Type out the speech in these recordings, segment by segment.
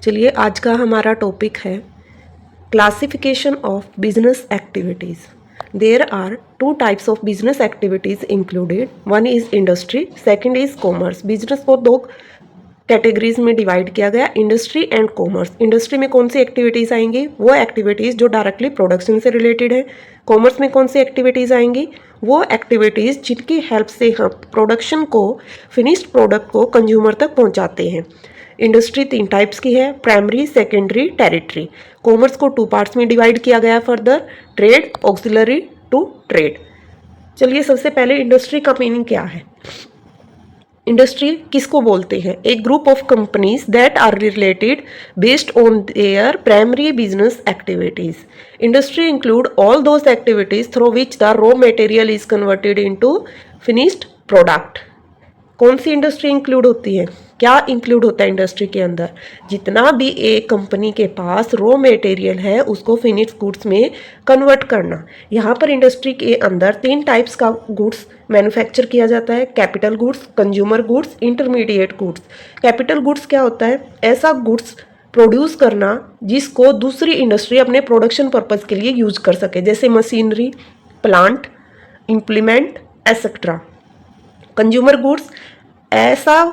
चलिए आज का हमारा टॉपिक है classification of business activities. There are two types of business activities included. One is industry, second is commerce. Business को दो कैटेगरीज में डिवाइड किया गया, इंडस्ट्री एंड कॉमर्स। इंडस्ट्री में कौन सी एक्टिविटीज़ आएंगी? वो एक्टिविटीज़ जो डायरेक्टली प्रोडक्शन से रिलेटेड है। कॉमर्स में कौन सी एक्टिविटीज़ आएंगी? वो एक्टिविटीज़ जिनकी हेल्प से हम प्रोडक्शन को, फिनिश्ड प्रोडक्ट को कंज्यूमर तक पहुंचाते हैं। इंडस्ट्री तीन टाइप्स की है, प्राइमरी, सेकेंडरी, टेरिटरी। कॉमर्स को टू पार्ट्स में डिवाइड किया गया further, trade, auxiliary to trade. चलिए सबसे पहले इंडस्ट्री का मीनिंग क्या है। इंडस्ट्री किसको बोलते हैं? एक group of companies that are related based on their primary business activities. Industry include all those activities through which the raw material is converted into finished product. कौन सी इंडस्ट्री इंक्लूड होती है? क्या इंक्लूड होता है इंडस्ट्री के अंदर? जितना भी एक कंपनी के पास रॉ मटेरियल है उसको फिनिश्ड गुड्स में कन्वर्ट करना। यहाँ पर इंडस्ट्री के अंदर तीन टाइप्स का गुड्स मैन्युफैक्चर किया जाता है, capital goods, consumer goods, intermediate goods. Capital goods क्या होता है? ऐसा गुड्स प्रोड्यूस करना जिसको दूसरी इंडस्ट्री अपने प्रोडक्शन पर्पज के लिए यूज कर सके, जैसे machinery, plant, implement etcetera. Consumer goods ऐसा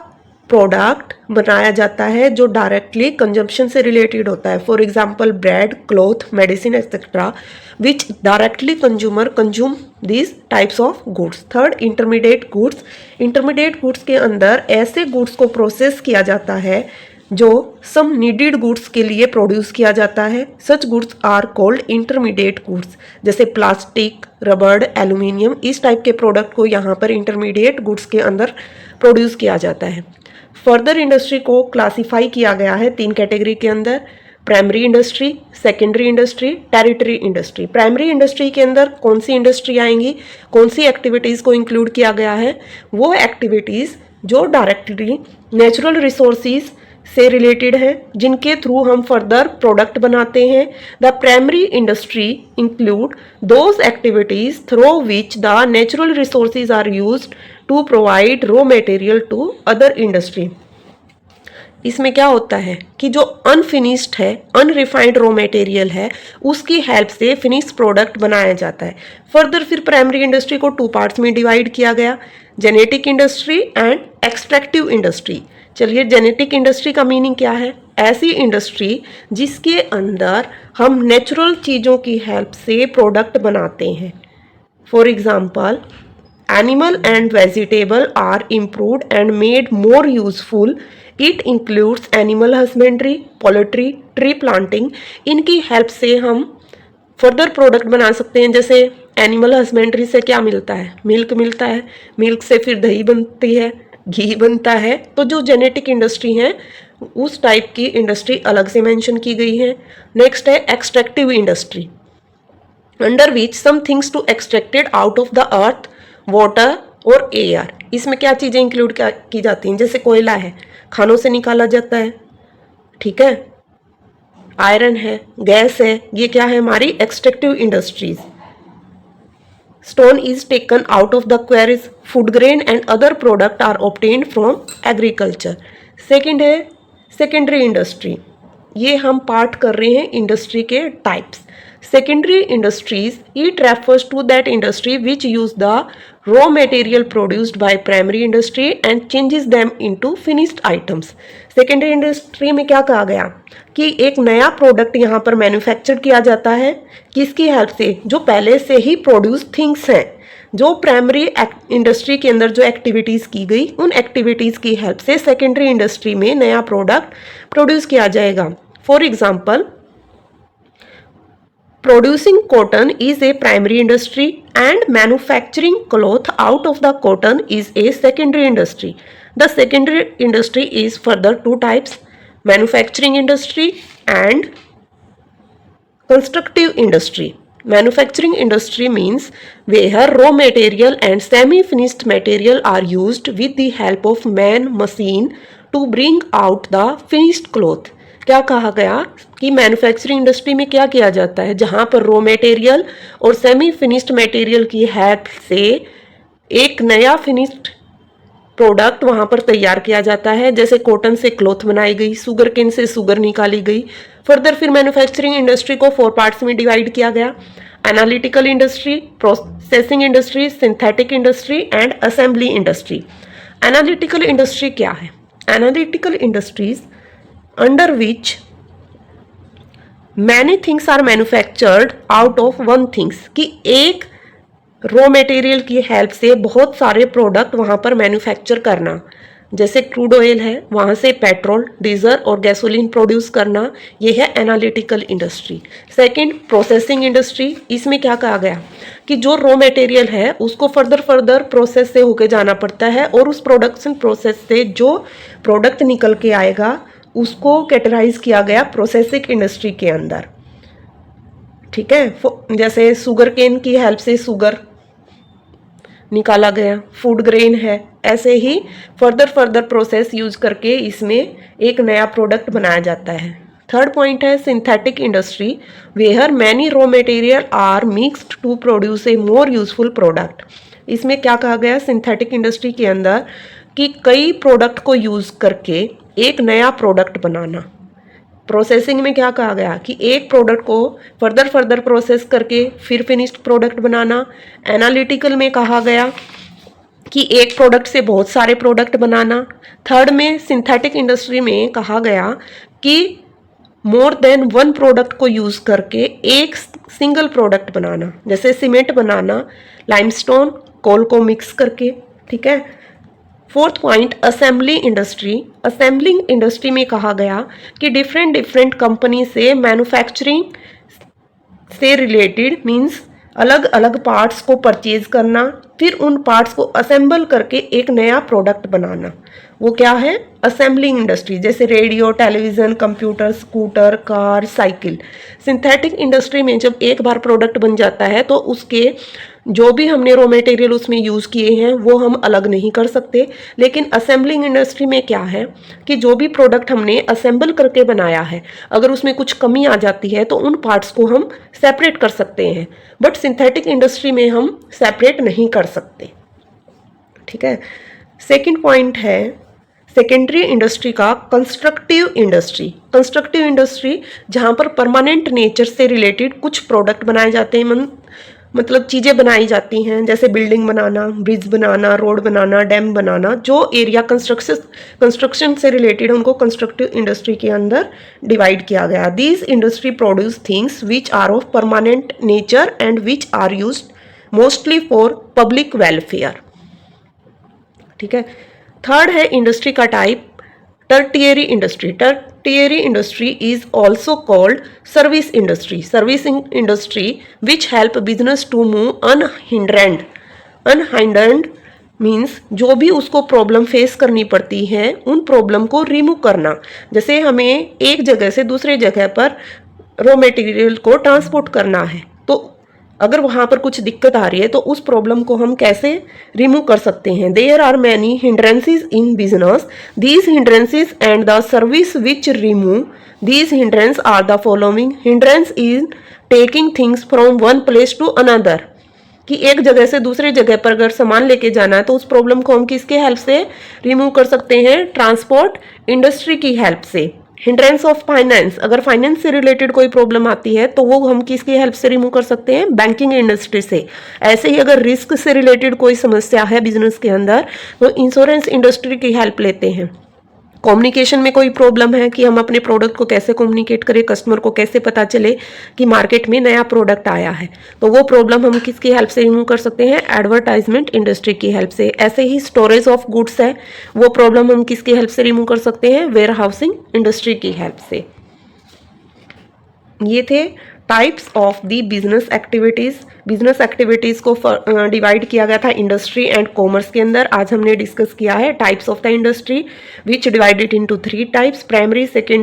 प्रोडक्ट बनाया जाता है जो डायरेक्टली कंजम्पशन से रिलेटेड होता है, for example bread, cloth, medicine etcetera, which directly consumer consume this types of goods. Third, intermediate goods. Intermediate goods के अंदर ऐसे गुड्स को प्रोसेस किया जाता है जो सम नीडेड गुड्स के लिए प्रोड्यूस किया जाता है। Such goods are called intermediate goods, जैसे प्लास्टिक, रबड़, एल्यूमिनियम। इस टाइप के प्रोडक्ट को यहाँ पर इंटरमीडिएट गुड्स के अंदर प्रोड्यूस किया जाता है। फर्दर इंडस्ट्री को क्लासिफाई किया गया है तीन कैटेगरी के अंदर, primary industry, secondary industry, territory industry. Primary industry के अंदर कौन सी इंडस्ट्री आएंगी, कौन सी एक्टिविटीज़ को इंक्लूड किया गया है? वो एक्टिविटीज़ जो डायरेक्टली नेचुरल रिसोर्सेज से रिलेटेड है, जिनके थ्रू हम फर्दर प्रोडक्ट बनाते हैं। The primary industry include those activities through which the natural resources are used to provide raw material to other industry. इसमें क्या होता है कि जो अनफिनिश्ड है, अनरिफाइंड रॉ मटेरियल है, उसकी हेल्प से फिनिश्ड प्रोडक्ट बनाया जाता है। फर्दर फिर प्राइमरी इंडस्ट्री को टू पार्ट्स में डिवाइड किया गया, genetic industry and extractive industry. चलिए जेनेटिक इंडस्ट्री का मीनिंग क्या है? ऐसी इंडस्ट्री जिसके अंदर हम नेचुरल चीज़ों की हेल्प से प्रोडक्ट बनाते हैं। For example, animal and vegetable are improved and made more useful. It includes animal husbandry, poultry, tree planting. इनकी हेल्प से हम फर्दर प्रोडक्ट बना सकते हैं। जैसे एनिमल हस्बेंड्री से क्या मिलता है? मिल्क मिलता है, मिल्क से फिर दही बनती है, घी बनता है। तो जो जेनेटिक इंडस्ट्री है उस टाइप की इंडस्ट्री अलग से मेंशन की गई है। नेक्स्ट है extractive industry, under which some things to extracted out of the earth, water और एयर। इसमें क्या चीज़ें इंक्लूड की जाती हैं? जैसे कोयला है, खानों से निकाला जाता है, ठीक है, आयरन है, गैस है, ये क्या है? हमारी extractive industries. Stone is taken out of the quarries. Food grain and other product are obtained from agriculture. Second है सेकेंडरी इंडस्ट्री। ये हम पार्ट कर रहे हैं इंडस्ट्री के types. Secondary industries, it refers to that industry which use the raw material produced by primary industry and changes them into finished items. Secondary industry में क्या कहा गया कि एक नया प्रोडक्ट यहाँ पर मैन्युफैक्चर किया जाता है, किसकी हेल्प से? जो पहले से ही प्रोड्यूस थिंग्स हैं, जो प्राइमरी इंडस्ट्री के अंदर जो एक्टिविटीज़ की गई, उन एक्टिविटीज़ की हेल्प से सेकेंडरी इंडस्ट्री में नया प्रोडक्ट प्रोड्यूस किया जाएगा। For example, producing cotton is a primary industry and manufacturing cloth out of the cotton is a secondary industry. The secondary industry is further two types, manufacturing industry and constructive industry. Manufacturing industry means where raw material and semi-finished material are used with the help of man machine to bring out the finished cloth. क्या कहा गया कि manufacturing industry में क्या किया जाता है? जहाँ पर रॉ मटेरियल और सेमी फिनिश्ड मटेरियल की हेल्प से एक नया फिनिश्ड प्रोडक्ट वहाँ पर तैयार किया जाता है, जैसे कॉटन से क्लॉथ बनाई गई, शुगर केन से शुगर निकाली गई। फर्दर फिर मैन्युफैक्चरिंग इंडस्ट्री को 4 पार्ट्स में डिवाइड किया गया, analytical industry, processing industry, synthetic industry and assembly industry. Analytical industry क्या है? Analytical industries under which many things are manufactured out of one things, कि एक रॉ मटेरियल की हेल्प से बहुत सारे प्रोडक्ट वहाँ पर मैन्युफैक्चर करना, जैसे क्रूड ऑयल है वहाँ से पेट्रोल, डीजल और गैसोलीन प्रोड्यूस करना, ये है analytical industry. Second, processing industry. इसमें क्या कहा गया कि जो रॉ मटेरियल है उसको फर्दर प्रोसेस से होके जाना पड़ता है और उस प्रोडक्शन प्रोसेस से जो प्रोडक्ट निकल के आएगा उसको कैटेगराइज किया गया प्रोसेसिंग इंडस्ट्री के अंदर। ठीक है, जैसे शुगर केन की हेल्प से शुगर निकाला गया, फूड ग्रेन है, ऐसे ही फर्दर प्रोसेस यूज करके इसमें एक नया प्रोडक्ट बनाया जाता है। थर्ड पॉइंट है synthetic industry, where many raw material are mixed to produce a more useful product. इसमें क्या कहा गया सिंथेटिक इंडस्ट्री के अंदर कि कई प्रोडक्ट को यूज करके एक नया प्रोडक्ट बनाना। प्रोसेसिंग में क्या कहा गया कि एक प्रोडक्ट को फर्दर प्रोसेस करके फिर फिनिश्ड प्रोडक्ट बनाना। एनालिटिकल में कहा गया कि एक प्रोडक्ट से बहुत सारे प्रोडक्ट बनाना। थर्ड में सिंथेटिक इंडस्ट्री में कहा गया कि मोर देन वन प्रोडक्ट को यूज करके एक सिंगल प्रोडक्ट बनाना, जैसे सीमेंट बनाना लाइमस्टोन कोल को मिक्स करके। ठीक है। Fourth point assembly industry. Assembling industry में कहा गया कि डिफरेंट कंपनी से मैन्युफैक्चरिंग से रिलेटेड मींस अलग अलग पार्ट्स को परचेज करना, फिर उन पार्ट्स को असेंबल करके एक नया प्रोडक्ट बनाना, वो क्या है असेंबलिंग इंडस्ट्री। जैसे radio, television, computer, scooter, car, cycle. Synthetic industry में जब एक बार प्रोडक्ट बन जाता है तो उसके जो भी हमने रॉ मटेरियल उसमें यूज़ किए हैं वो हम अलग नहीं कर सकते। लेकिन असेंबलिंग इंडस्ट्री में क्या है कि जो भी प्रोडक्ट हमने असेंबल करके बनाया है अगर उसमें कुछ कमी आ जाती है तो उन पार्ट्स को हम सेपरेट कर सकते हैं, बट सिंथेटिक इंडस्ट्री में हम सेपरेट नहीं कर सकते। ठीक है। सेकंड पॉइंट है सेकेंडरी इंडस्ट्री का कंस्ट्रक्टिव इंडस्ट्री। कंस्ट्रक्टिव इंडस्ट्री जहाँ पर परमानेंट नेचर से रिलेटेड कुछ प्रोडक्ट बनाए जाते हैं, मतलब चीज़ें बनाई जाती हैं, जैसे बिल्डिंग बनाना, ब्रिज बनाना, रोड बनाना, डैम बनाना। जो एरिया कंस्ट्रक्शन से रिलेटेड उनको कंस्ट्रक्टिव इंडस्ट्री के अंदर डिवाइड किया गया। These industry produce things which are of permanent nature and which are used mostly for public welfare. ठीक है। थर्ड है इंडस्ट्री का type tertiary industry. Tertiary industry is also called service industry. Service industry which help business to move unhindered. Unhindered means जो भी उसको problem face करनी पड़ती है उन प्रॉब्लम को रिमूव करना। जैसे हमें एक जगह से दूसरे जगह पर रॉ मटेरियल को ट्रांसपोर्ट करना है तो अगर वहाँ पर कुछ दिक्कत आ रही है तो उस प्रॉब्लम को हम कैसे रिमूव कर सकते हैं। There are many hindrances in business, these hindrances and the service which remove these hindrance are the following. Hindrance is taking things from one place to another, कि एक जगह से दूसरे जगह पर अगर सामान लेके जाना है तो उस प्रॉब्लम को हम किसके हेल्प से रिमूव कर सकते हैं, ट्रांसपोर्ट इंडस्ट्री की हेल्प से। हिंड्रेंस ऑफ फाइनेंस, अगर फाइनेंस से रिलेटेड कोई प्रॉब्लम आती है तो वो हम किसकी हेल्प से रिमूव कर सकते हैं, बैंकिंग इंडस्ट्री से। ऐसे ही अगर रिस्क से रिलेटेड कोई समस्या है बिजनेस के अंदर तो इंश्योरेंस इंडस्ट्री की हेल्प लेते हैं। कम्युनिकेशन में कोई प्रॉब्लम है कि हम अपने प्रोडक्ट को कैसे कम्युनिकेट करें, कस्टमर को कैसे पता चले कि मार्केट में नया प्रोडक्ट आया है, तो वो प्रॉब्लम हम किसकी हेल्प से रिमूव कर सकते हैं, एडवर्टाइजमेंट इंडस्ट्री की हेल्प से। ऐसे ही स्टोरेज ऑफ गुड्स है, वो प्रॉब्लम हम किसकी हेल्प से रिमूव कर सकते हैं, वेयर हाउसिंग इंडस्ट्री की हेल्प से। ये थे types of the business activities. Business activities को डिवाइड किया गया था इंडस्ट्री एंड कॉमर्स के अंदर। आज हमने डिस्कस किया है types of the industry which divided into 3 types, primary, secondary